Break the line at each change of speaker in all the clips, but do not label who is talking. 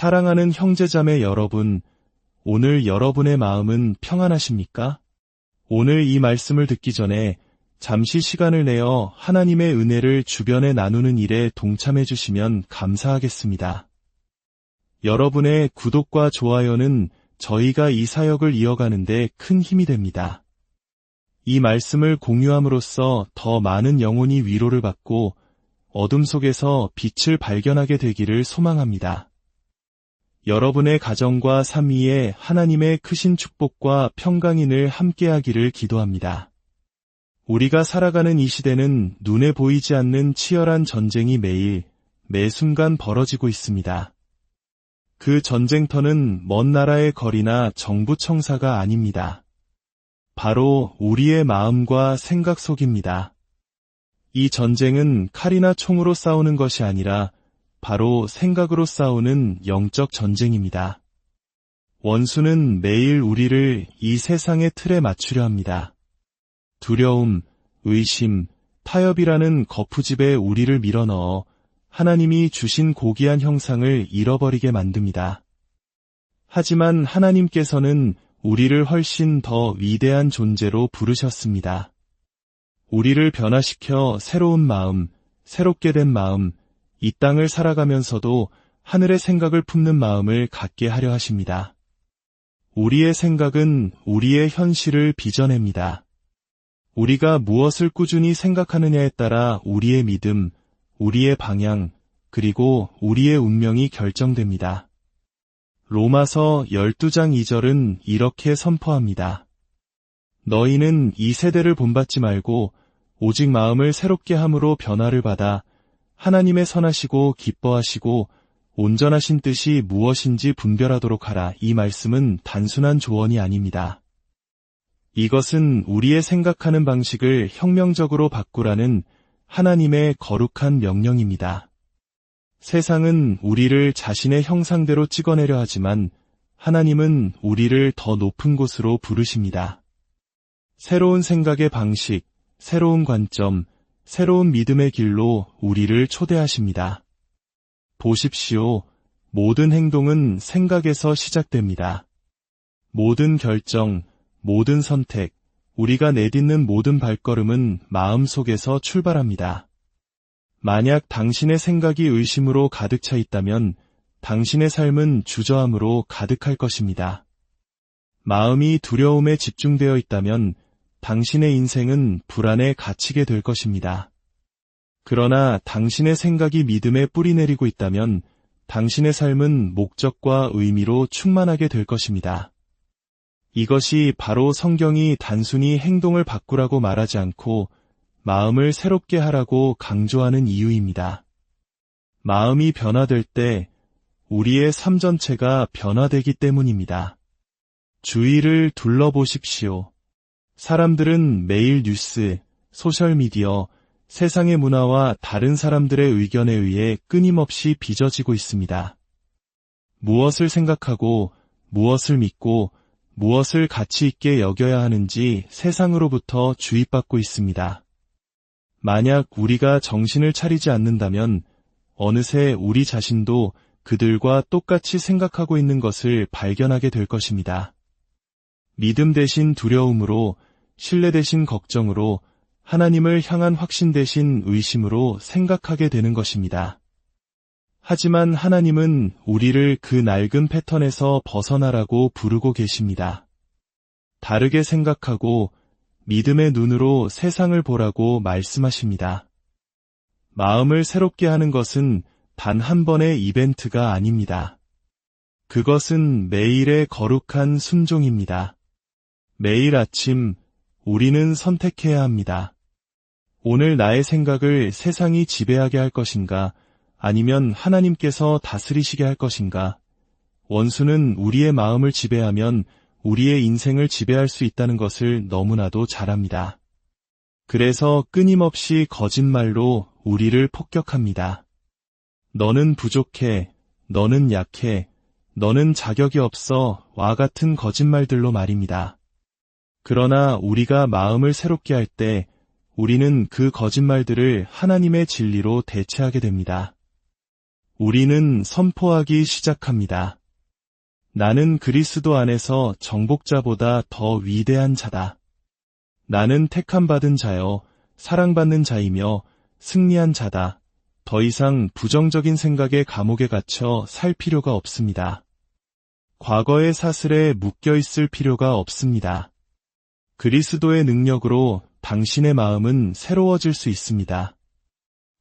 사랑하는 형제자매 여러분, 오늘 여러분의 마음은 평안하십니까? 오늘 이 말씀을 듣기 전에 잠시 시간을 내어 하나님의 은혜를 주변에 나누는 일에 동참해 주시면 감사하겠습니다. 여러분의 구독과 좋아요는 저희가 이 사역을 이어가는 데 큰 힘이 됩니다. 이 말씀을 공유함으로써 더 많은 영혼이 위로를 받고 어둠 속에서 빛을 발견하게 되기를 소망합니다. 여러분의 가정과 삶 위에 하나님의 크신 축복과 평강인을 함께하기를 기도합니다. 우리가 살아가는 이 시대는 눈에 보이지 않는 치열한 전쟁이 매일, 매 순간 벌어지고 있습니다. 그 전쟁터는 먼 나라의 거리나 정부 청사가 아닙니다. 바로 우리의 마음과 생각 속입니다. 이 전쟁은 칼이나 총으로 싸우는 것이 아니라 바로 생각으로 싸우는 영적 전쟁입니다. 원수는 매일 우리를 이 세상의 틀에 맞추려 합니다. 두려움, 의심, 타협이라는 거푸집에 우리를 밀어넣어 하나님이 주신 고귀한 형상을 잃어버리게 만듭니다. 하지만 하나님께서는 우리를 훨씬 더 위대한 존재로 부르셨습니다. 우리를 변화시켜 새로운 마음, 새롭게 된 마음, 이 땅을 살아가면서도 하늘의 생각을 품는 마음을 갖게 하려 하십니다. 우리의 생각은 우리의 현실을 빚어냅니다. 우리가 무엇을 꾸준히 생각하느냐에 따라 우리의 믿음, 우리의 방향, 그리고 우리의 운명이 결정됩니다. 로마서 12장 2절은 이렇게 선포합니다. 너희는 이 세대를 본받지 말고 오직 마음을 새롭게 함으로 변화를 받아 하나님의 선하시고 기뻐하시고 온전하신 뜻이 무엇인지 분별하도록 하라. 이 말씀은 단순한 조언이 아닙니다. 이것은 우리의 생각하는 방식을 혁명적으로 바꾸라는 하나님의 거룩한 명령입니다. 세상은 우리를 자신의 형상대로 찍어내려 하지만 하나님은 우리를 더 높은 곳으로 부르십니다. 새로운 생각의 방식, 새로운 관점, 새로운 믿음의 길로 우리를 초대하십니다. 보십시오. 모든 행동은 생각에서 시작됩니다. 모든 결정, 모든 선택, 우리가 내딛는 모든 발걸음은 마음속에서 출발합니다. 만약 당신의 생각이 의심으로 가득 차 있다면 당신의 삶은 주저함으로 가득할 것입니다. 마음이 두려움에 집중되어 있다면 당신의 인생은 불안에 갇히게 될 것입니다. 그러나 당신의 생각이 믿음에 뿌리 내리고 있다면 당신의 삶은 목적과 의미로 충만하게 될 것입니다. 이것이 바로 성경이 단순히 행동을 바꾸라고 말하지 않고 마음을 새롭게 하라고 강조하는 이유입니다. 마음이 변화될 때 우리의 삶 전체가 변화되기 때문입니다. 주위를 둘러보십시오. 사람들은 매일 뉴스, 소셜미디어, 세상의 문화와 다른 사람들의 의견에 의해 끊임없이 빚어지고 있습니다. 무엇을 생각하고, 무엇을 믿고, 무엇을 가치 있게 여겨야 하는지 세상으로부터 주입받고 있습니다. 만약 우리가 정신을 차리지 않는다면 어느새 우리 자신도 그들과 똑같이 생각하고 있는 것을 발견하게 될 것입니다. 믿음 대신 두려움으로, 신뢰 대신 걱정으로, 하나님을 향한 확신 대신 의심으로 생각하게 되는 것입니다. 하지만 하나님은 우리를 그 낡은 패턴에서 벗어나라고 부르고 계십니다. 다르게 생각하고 믿음의 눈으로 세상을 보라고 말씀하십니다. 마음을 새롭게 하는 것은 단 한 번의 이벤트가 아닙니다. 그것은 매일의 거룩한 순종입니다. 매일 아침 우리는 선택해야 합니다. 오늘 나의 생각을 세상이 지배하게 할 것인가, 아니면 하나님께서 다스리시게 할 것인가? 원수는 우리의 마음을 지배하면 우리의 인생을 지배할 수 있다는 것을 너무나도 잘 압니다. 그래서 끊임없이 거짓말로 우리를 폭격합니다. 너는 부족해, 너는 약해, 너는 자격이 없어 와 같은 거짓말들로 말입니다. 그러나 우리가 마음을 새롭게 할 때 우리는 그 거짓말들을 하나님의 진리로 대체하게 됩니다. 우리는 선포하기 시작합니다. 나는 그리스도 안에서 정복자보다 더 위대한 자다. 나는 택함받은 자여, 사랑받는 자이며 승리한 자다. 더 이상 부정적인 생각의 감옥에 갇혀 살 필요가 없습니다. 과거의 사슬에 묶여 있을 필요가 없습니다. 그리스도의 능력으로 당신의 마음은 새로워질 수 있습니다.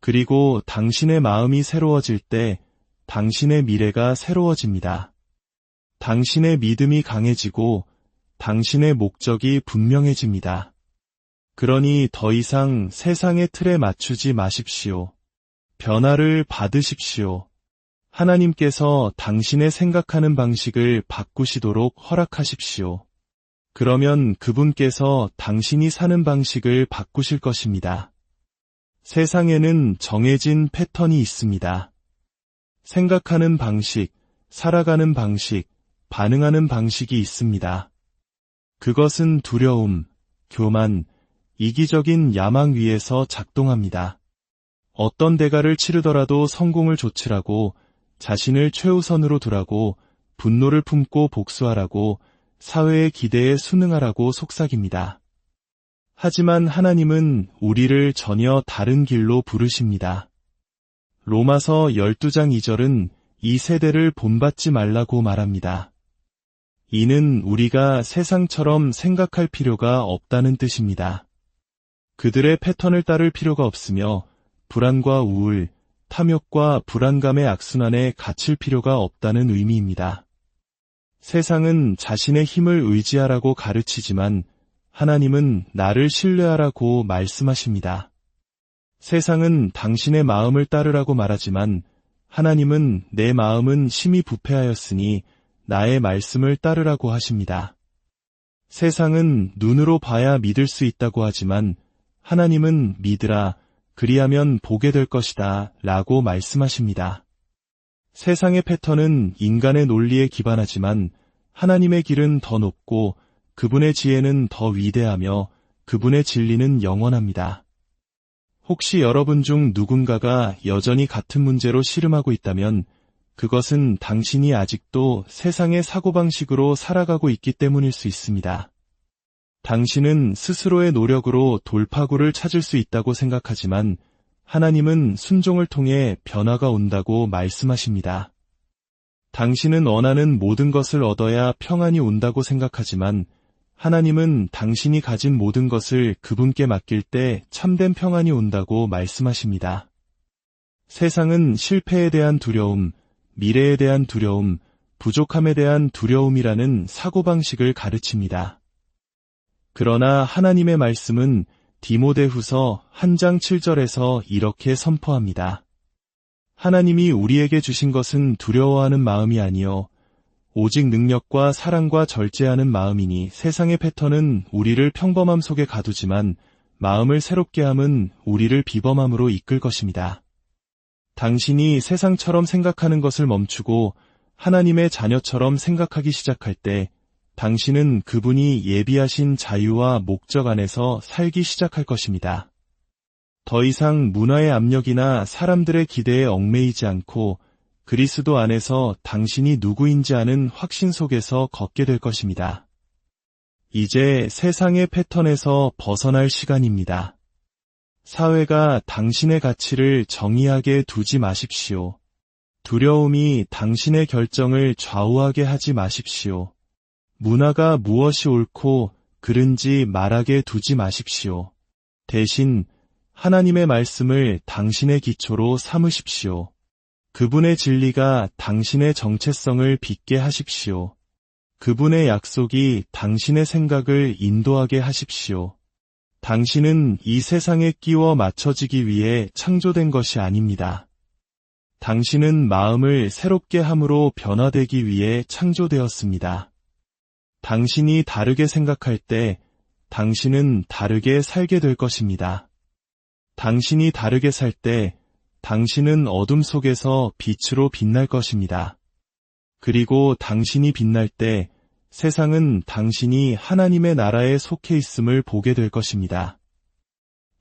그리고 당신의 마음이 새로워질 때 당신의 미래가 새로워집니다. 당신의 믿음이 강해지고 당신의 목적이 분명해집니다. 그러니 더 이상 세상의 틀에 맞추지 마십시오. 변화를 받으십시오. 하나님께서 당신의 생각하는 방식을 바꾸시도록 허락하십시오. 그러면 그분께서 당신이 사는 방식을 바꾸실 것입니다. 세상에는 정해진 패턴이 있습니다. 생각하는 방식, 살아가는 방식, 반응하는 방식이 있습니다. 그것은 두려움, 교만, 이기적인 야망 위에서 작동합니다. 어떤 대가를 치르더라도 성공을 좇으라고, 자신을 최우선으로 두라고, 분노를 품고 복수하라고, 사회의 기대에 순응하라고 속삭입니다. 하지만 하나님은 우리를 전혀 다른 길로 부르십니다. 로마서 12장 2절은 이 세대를 본받지 말라고 말합니다. 이는 우리가 세상처럼 생각할 필요가 없다는 뜻입니다. 그들의 패턴을 따를 필요가 없으며 불안과 우울, 탐욕과 불안감의 악순환에 갇힐 필요가 없다는 의미입니다. 세상은 자신의 힘을 의지하라고 가르치지만 하나님은 나를 신뢰하라고 말씀하십니다. 세상은 당신의 마음을 따르라고 말하지만 하나님은 내 마음은 심히 부패하였으니 나의 말씀을 따르라고 하십니다. 세상은 눈으로 봐야 믿을 수 있다고 하지만 하나님은 믿으라, 그리하면 보게 될 것이다 라고 말씀하십니다. 세상의 패턴은 인간의 논리에 기반하지만 하나님의 길은 더 높고 그분의 지혜는 더 위대하며 그분의 진리는 영원합니다. 혹시 여러분 중 누군가가 여전히 같은 문제로 씨름하고 있다면 그것은 당신이 아직도 세상의 사고방식으로 살아가고 있기 때문일 수 있습니다. 당신은 스스로의 노력으로 돌파구를 찾을 수 있다고 생각하지만 하나님은 순종을 통해 변화가 온다고 말씀하십니다. 당신은 원하는 모든 것을 얻어야 평안이 온다고 생각하지만 하나님은 당신이 가진 모든 것을 그분께 맡길 때 참된 평안이 온다고 말씀하십니다. 세상은 실패에 대한 두려움, 미래에 대한 두려움, 부족함에 대한 두려움이라는 사고방식을 가르칩니다. 그러나 하나님의 말씀은 디모데후서 1장 7절에서 이렇게 선포합니다. 하나님이 우리에게 주신 것은 두려워하는 마음이 아니요 오직 능력과 사랑과 절제하는 마음이니 세상의 패턴은 우리를 평범함 속에 가두지만 마음을 새롭게 함은 우리를 비범함으로 이끌 것입니다. 당신이 세상처럼 생각하는 것을 멈추고 하나님의 자녀처럼 생각하기 시작할 때 당신은 그분이 예비하신 자유와 목적 안에서 살기 시작할 것입니다. 더 이상 문화의 압력이나 사람들의 기대에 얽매이지 않고 그리스도 안에서 당신이 누구인지 아는 확신 속에서 걷게 될 것입니다. 이제 세상의 패턴에서 벗어날 시간입니다. 사회가 당신의 가치를 정의하게 두지 마십시오. 두려움이 당신의 결정을 좌우하게 하지 마십시오. 문화가 무엇이 옳고 그른지 말하게 두지 마십시오. 대신 하나님의 말씀을 당신의 기초로 삼으십시오. 그분의 진리가 당신의 정체성을 빛게 하십시오. 그분의 약속이 당신의 생각을 인도하게 하십시오. 당신은 이 세상에 끼워 맞춰지기 위해 창조된 것이 아닙니다. 당신은 마음을 새롭게 함으로 변화되기 위해 창조되었습니다. 당신이 다르게 생각할 때 당신은 다르게 살게 될 것입니다. 당신이 다르게 살 때 당신은 어둠 속에서 빛으로 빛날 것입니다. 그리고 당신이 빛날 때 세상은 당신이 하나님의 나라에 속해 있음을 보게 될 것입니다.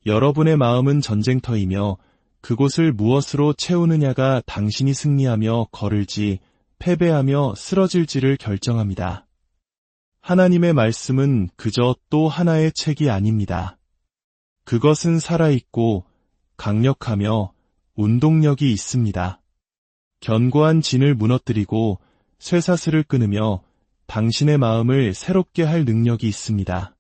여러분의 마음은 전쟁터이며 그곳을 무엇으로 채우느냐가 당신이 승리하며 걸을지, 패배하며 쓰러질지를 결정합니다. 하나님의 말씀은 그저 또 하나의 책이 아닙니다. 그것은 살아있고 강력하며 운동력이 있습니다. 견고한 진을 무너뜨리고 쇠사슬을 끊으며 당신의 마음을 새롭게 할 능력이 있습니다.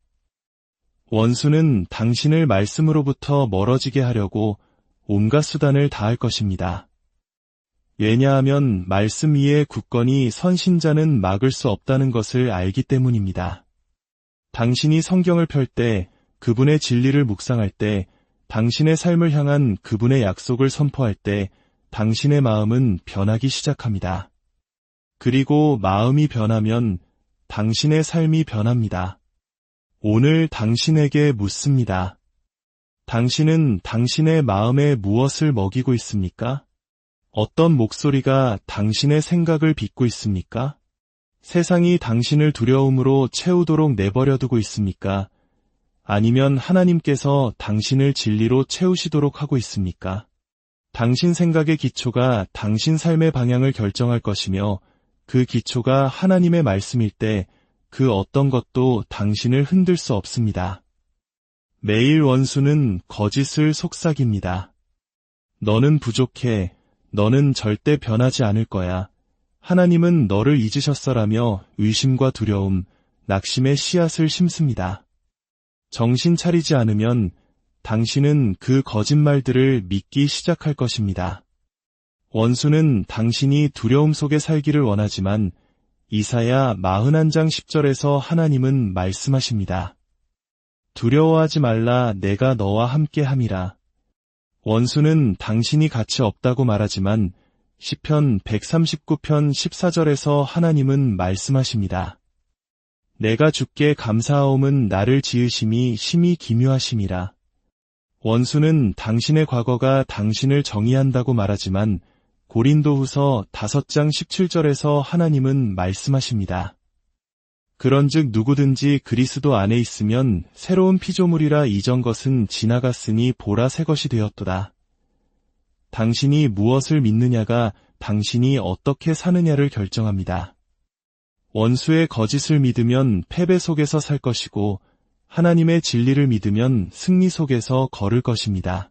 원수는 당신을 말씀으로부터 멀어지게 하려고 온갖 수단을 다할 것입니다. 왜냐하면 말씀 위에 굳건히 선 신자는 막을 수 없다는 것을 알기 때문입니다. 당신이 성경을 펼 때, 그분의 진리를 묵상할 때, 당신의 삶을 향한 그분의 약속을 선포할 때, 당신의 마음은 변하기 시작합니다. 그리고 마음이 변하면 당신의 삶이 변합니다. 오늘 당신에게 묻습니다. 당신은 당신의 마음에 무엇을 먹이고 있습니까? 어떤 목소리가 당신의 생각을 빚고 있습니까? 세상이 당신을 두려움으로 채우도록 내버려두고 있습니까? 아니면 하나님께서 당신을 진리로 채우시도록 하고 있습니까? 당신 생각의 기초가 당신 삶의 방향을 결정할 것이며 그 기초가 하나님의 말씀일 때 그 어떤 것도 당신을 흔들 수 없습니다. 매일 원수는 거짓을 속삭입니다. 너는 부족해. 너는 절대 변하지 않을 거야. 하나님은 너를 잊으셨어라며 의심과 두려움, 낙심의 씨앗을 심습니다. 정신 차리지 않으면 당신은 그 거짓말들을 믿기 시작할 것입니다. 원수는 당신이 두려움 속에 살기를 원하지만 이사야 41장 10절에서 하나님은 말씀하십니다. 두려워하지 말라, 내가 너와 함께 함이라. 원수는 당신이 가치 없다고 말하지만 시편 139편 14절에서 하나님은 말씀하십니다. 내가 주께 감사하옴은 나를 지으심이 심히 기묘하심이라. 원수는 당신의 과거가 당신을 정의한다고 말하지만 고린도후서 5장 17절에서 하나님은 말씀하십니다. 그런즉 누구든지 그리스도 안에 있으면 새로운 피조물이라, 이전 것은 지나갔으니 보라 새 것이 되었도다. 당신이 무엇을 믿느냐가 당신이 어떻게 사느냐를 결정합니다. 원수의 거짓을 믿으면 패배 속에서 살 것이고 하나님의 진리를 믿으면 승리 속에서 걸을 것입니다.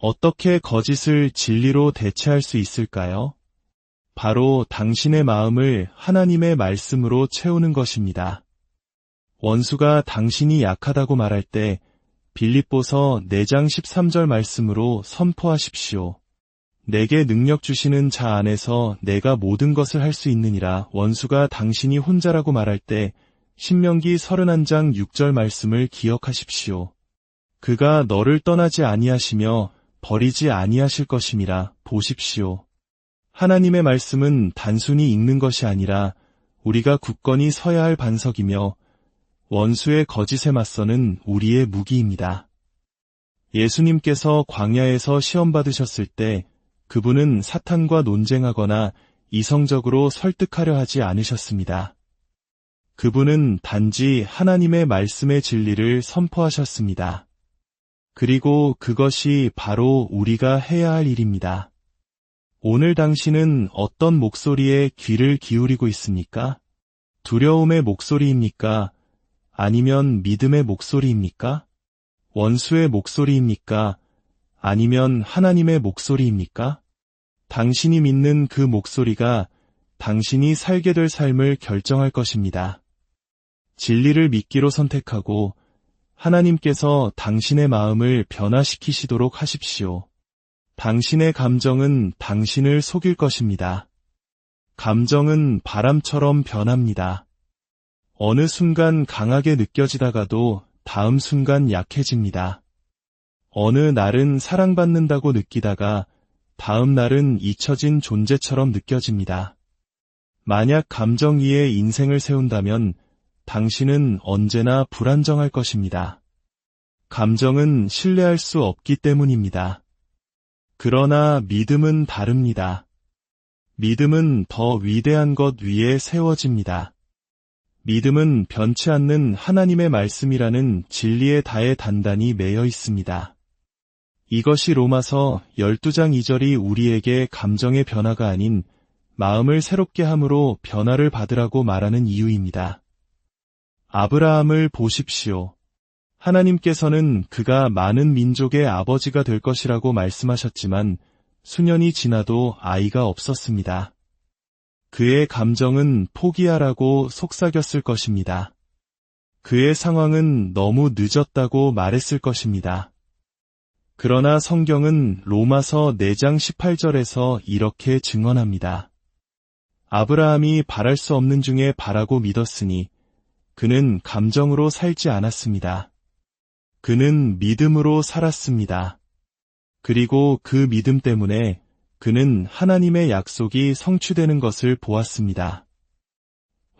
어떻게 거짓을 진리로 대체할 수 있을까요? 바로 당신의 마음을 하나님의 말씀으로 채우는 것입니다. 원수가 당신이 약하다고 말할 때 빌립보서 4장 13절 말씀으로 선포하십시오. 내게 능력 주시는 자 안에서 내가 모든 것을 할 수 있느니라. 원수가 당신이 혼자라고 말할 때 신명기 31장 6절 말씀을 기억하십시오. 그가 너를 떠나지 아니하시며 버리지 아니하실 것임이라. 보십시오. 하나님의 말씀은 단순히 읽는 것이 아니라 우리가 굳건히 서야 할 반석이며 원수의 거짓에 맞서는 우리의 무기입니다. 예수님께서 광야에서 시험받으셨을 때 그분은 사탄과 논쟁하거나 이성적으로 설득하려 하지 않으셨습니다. 그분은 단지 하나님의 말씀의 진리를 선포하셨습니다. 그리고 그것이 바로 우리가 해야 할 일입니다. 오늘 당신은 어떤 목소리에 귀를 기울이고 있습니까? 두려움의 목소리입니까? 아니면 믿음의 목소리입니까? 원수의 목소리입니까? 아니면 하나님의 목소리입니까? 당신이 믿는 그 목소리가 당신이 살게 될 삶을 결정할 것입니다. 진리를 믿기로 선택하고 하나님께서 당신의 마음을 변화시키시도록 하십시오. 당신의 감정은 당신을 속일 것입니다. 감정은 바람처럼 변합니다. 어느 순간 강하게 느껴지다가도 다음 순간 약해집니다. 어느 날은 사랑받는다고 느끼다가 다음 날은 잊혀진 존재처럼 느껴집니다. 만약 감정 위에 인생을 세운다면 당신은 언제나 불안정할 것입니다. 감정은 신뢰할 수 없기 때문입니다. 그러나 믿음은 다릅니다. 믿음은 더 위대한 것 위에 세워집니다. 믿음은 변치 않는 하나님의 말씀이라는 진리의 다에 단단히 매여 있습니다. 이것이 로마서 12장 2절이 우리에게 감정의 변화가 아닌 마음을 새롭게 함으로 변화를 받으라고 말하는 이유입니다. 아브라함을 보십시오. 하나님께서는 그가 많은 민족의 아버지가 될 것이라고 말씀하셨지만 수년이 지나도 아이가 없었습니다. 그의 감정은 포기하라고 속삭였을 것입니다. 그의 상황은 너무 늦었다고 말했을 것입니다. 그러나 성경은 로마서 4장 18절에서 이렇게 증언합니다. 아브라함이 바랄 수 없는 중에 바라고 믿었으니 그는 감정으로 살지 않았습니다. 그는 믿음으로 살았습니다. 그리고 그 믿음 때문에 그는 하나님의 약속이 성취되는 것을 보았습니다.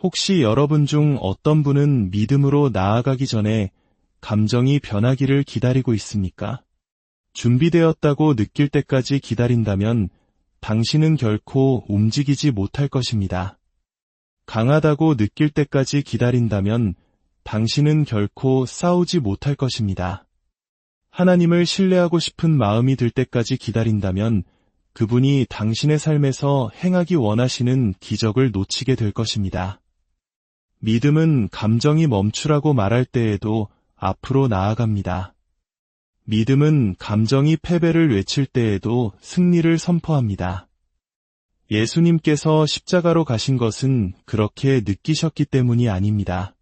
혹시 여러분 중 어떤 분은 믿음으로 나아가기 전에 감정이 변하기를 기다리고 있습니까? 준비되었다고 느낄 때까지 기다린다면 당신은 결코 움직이지 못할 것입니다. 강하다고 느낄 때까지 기다린다면 당신은 결코 싸우지 못할 것입니다. 하나님을 신뢰하고 싶은 마음이 들 때까지 기다린다면 그분이 당신의 삶에서 행하기 원하시는 기적을 놓치게 될 것입니다. 믿음은 감정이 멈추라고 말할 때에도 앞으로 나아갑니다. 믿음은 감정이 패배를 외칠 때에도 승리를 선포합니다. 예수님께서 십자가로 가신 것은 그렇게 느끼셨기 때문이 아닙니다.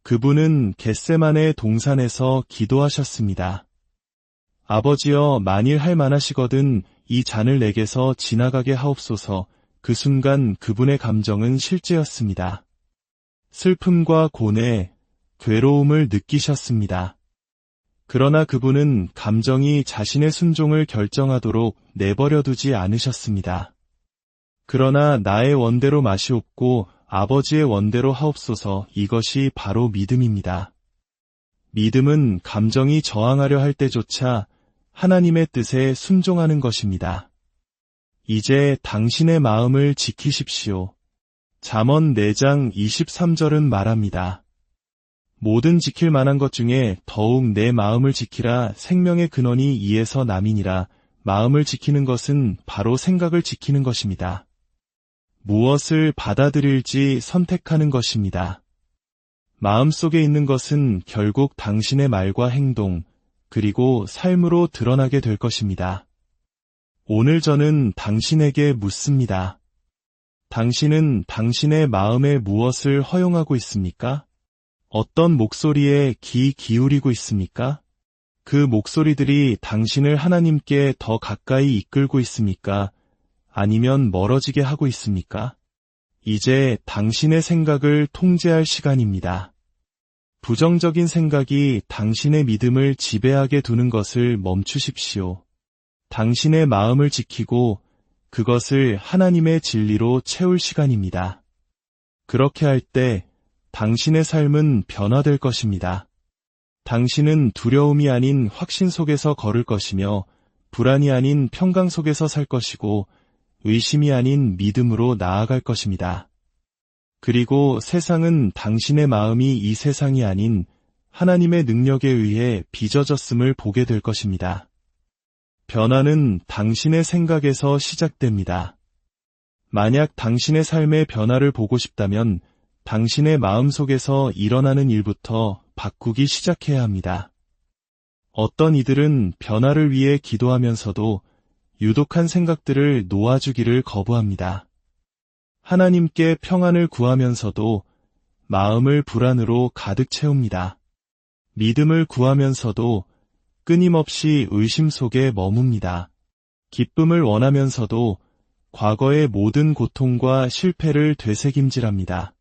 그분은 겟세마네 동산에서 기도하셨습니다. 아버지여, 만일 할 만하시거든 이 잔을 내게서 지나가게 하옵소서. 그 순간 그분의 감정은 실제였습니다. 슬픔과 고뇌, 괴로움을 느끼셨습니다. 그러나 그분은 감정이 자신의 순종을 결정하도록 내버려 두지 않으셨습니다. 그러나 나의 원대로 마시옵고 아버지의 원대로 하옵소서. 이것이 바로 믿음입니다. 믿음은 감정이 저항하려 할 때조차 하나님의 뜻에 순종하는 것입니다. 이제 당신의 마음을 지키십시오. 잠언 4장 23절은 말합니다. 모든 지킬 만한 것 중에 더욱 내 마음을 지키라. 생명의 근원이 이에서 남이니라. 마음을 지키는 것은 바로 생각을 지키는 것입니다. 무엇을 받아들일지 선택하는 것입니다. 마음속에 있는 것은 결국 당신의 말과 행동, 그리고 삶으로 드러나게 될 것입니다. 오늘 저는 당신에게 묻습니다. 당신은 당신의 마음에 무엇을 허용하고 있습니까? 어떤 목소리에 귀 기울이고 있습니까? 그 목소리들이 당신을 하나님께 더 가까이 이끌고 있습니까? 아니면 멀어지게 하고 있습니까? 이제 당신의 생각을 통제할 시간입니다. 부정적인 생각이 당신의 믿음을 지배하게 두는 것을 멈추십시오. 당신의 마음을 지키고 그것을 하나님의 진리로 채울 시간입니다. 그렇게 할 때 당신의 삶은 변화될 것입니다. 당신은 두려움이 아닌 확신 속에서 걸을 것이며 불안이 아닌 평강 속에서 살 것이고 의심이 아닌 믿음으로 나아갈 것입니다. 그리고 세상은 당신의 마음이 이 세상이 아닌 하나님의 능력에 의해 빚어졌음을 보게 될 것입니다. 변화는 당신의 생각에서 시작됩니다. 만약 당신의 삶의 변화를 보고 싶다면 당신의 마음속에서 일어나는 일부터 바꾸기 시작해야 합니다. 어떤 이들은 변화를 위해 기도하면서도 유독한 생각들을 놓아주기를 거부합니다. 하나님께 평안을 구하면서도 마음을 불안으로 가득 채웁니다. 믿음을 구하면서도 끊임없이 의심 속에 머뭅니다. 기쁨을 원하면서도 과거의 모든 고통과 실패를 되새김질합니다.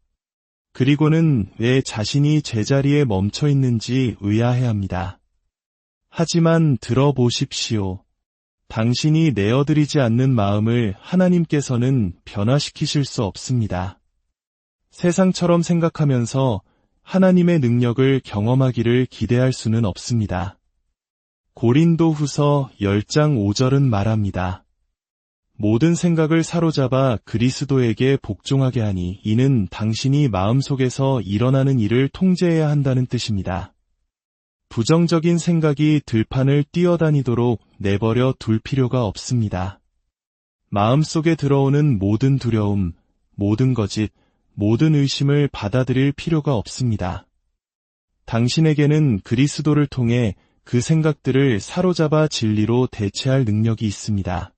그리고는 왜 자신이 제자리에 멈춰 있는지 의아해합니다. 하지만 들어보십시오. 당신이 내어드리지 않는 마음을 하나님께서는 변화시키실 수 없습니다. 세상처럼 생각하면서 하나님의 능력을 경험하기를 기대할 수는 없습니다. 고린도후서 10장 5절은 말합니다. 모든 생각을 사로잡아 그리스도에게 복종하게 하니 이는 당신이 마음속에서 일어나는 일을 통제해야 한다는 뜻입니다. 부정적인 생각이 들판을 뛰어다니도록 내버려 둘 필요가 없습니다. 마음속에 들어오는 모든 두려움, 모든 거짓, 모든 의심을 받아들일 필요가 없습니다. 당신에게는 그리스도를 통해 그 생각들을 사로잡아 진리로 대체할 능력이 있습니다.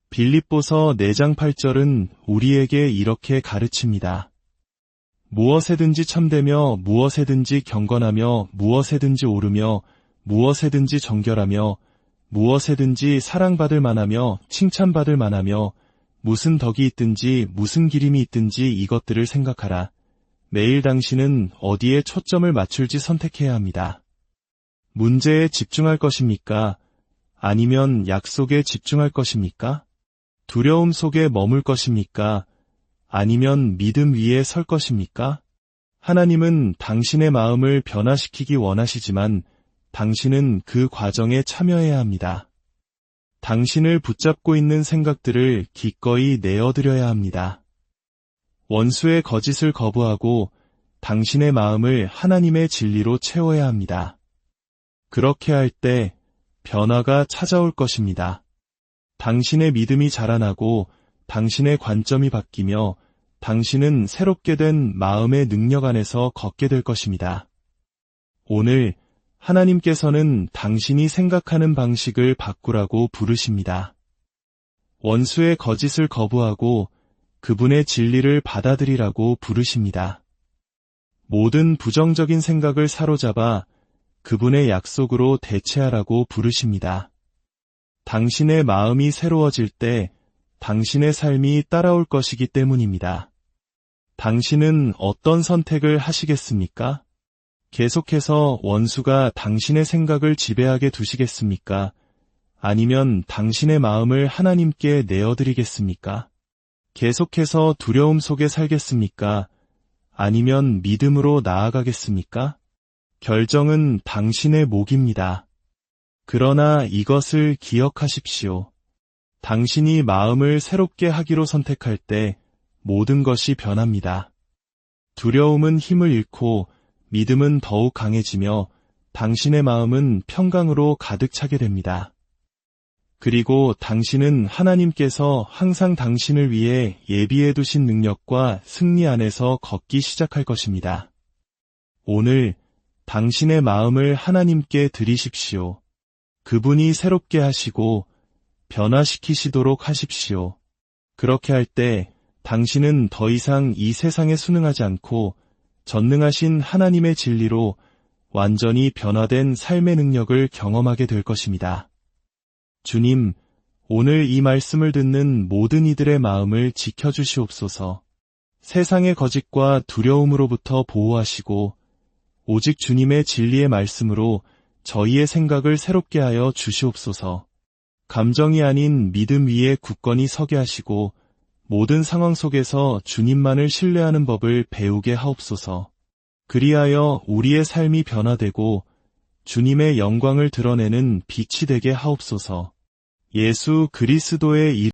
빌립보서 4장 8절은 우리에게 이렇게 가르칩니다. 무엇에든지 참되며 무엇에든지 경건하며 무엇에든지 옳으며 무엇에든지 정결하며 무엇에든지 사랑받을 만하며 칭찬받을 만하며 무슨 덕이 있든지 무슨 기림이 있든지 이것들을 생각하라. 매일 당신은 어디에 초점을 맞출지 선택해야 합니다. 문제에 집중할 것입니까? 아니면 약속에 집중할 것입니까? 두려움 속에 머물 것입니까? 아니면 믿음 위에 설 것입니까? 하나님은 당신의 마음을 변화시키기 원하시지만 당신은 그 과정에 참여해야 합니다. 당신을 붙잡고 있는 생각들을 기꺼이 내어드려야 합니다. 원수의 거짓을 거부하고 당신의 마음을 하나님의 진리로 채워야 합니다. 그렇게 할 때 변화가 찾아올 것입니다. 당신의 믿음이 자라나고 당신의 관점이 바뀌며 당신은 새롭게 된 마음의 능력 안에서 걷게 될 것입니다. 오늘 하나님께서는 당신이 생각하는 방식을 바꾸라고 부르십니다. 원수의 거짓을 거부하고 그분의 진리를 받아들이라고 부르십니다. 모든 부정적인 생각을 사로잡아 그분의 약속으로 대체하라고 부르십니다. 당신의 마음이 새로워질 때 당신의 삶이 따라올 것이기 때문입니다. 당신은 어떤 선택을 하시겠습니까? 계속해서 원수가 당신의 생각을 지배하게 두시겠습니까? 아니면 당신의 마음을 하나님께 내어드리겠습니까? 계속해서 두려움 속에 살겠습니까? 아니면 믿음으로 나아가겠습니까? 결정은 당신의 몫입니다. 그러나 이것을 기억하십시오. 당신이 마음을 새롭게 하기로 선택할 때 모든 것이 변합니다. 두려움은 힘을 잃고 믿음은 더욱 강해지며 당신의 마음은 평강으로 가득 차게 됩니다. 그리고 당신은 하나님께서 항상 당신을 위해 예비해 두신 능력과 승리 안에서 걷기 시작할 것입니다. 오늘 당신의 마음을 하나님께 드리십시오. 그분이 새롭게 하시고 변화시키시도록 하십시오. 그렇게 할 때 당신은 더 이상 이 세상에 순응하지 않고 전능하신 하나님의 진리로 완전히 변화된 삶의 능력을 경험하게 될 것입니다. 주님, 오늘 이 말씀을 듣는 모든 이들의 마음을 지켜주시옵소서. 세상의 거짓과 두려움으로부터 보호하시고 오직 주님의 진리의 말씀으로 저희의 생각을 새롭게 하여 주시옵소서. 감정이 아닌 믿음 위에 굳건히 서게 하시고 모든 상황 속에서 주님만을 신뢰하는 법을 배우게 하옵소서. 그리하여 우리의 삶이 변화되고 주님의 영광을 드러내는 빛이 되게 하옵소서. 예수 그리스도의 이름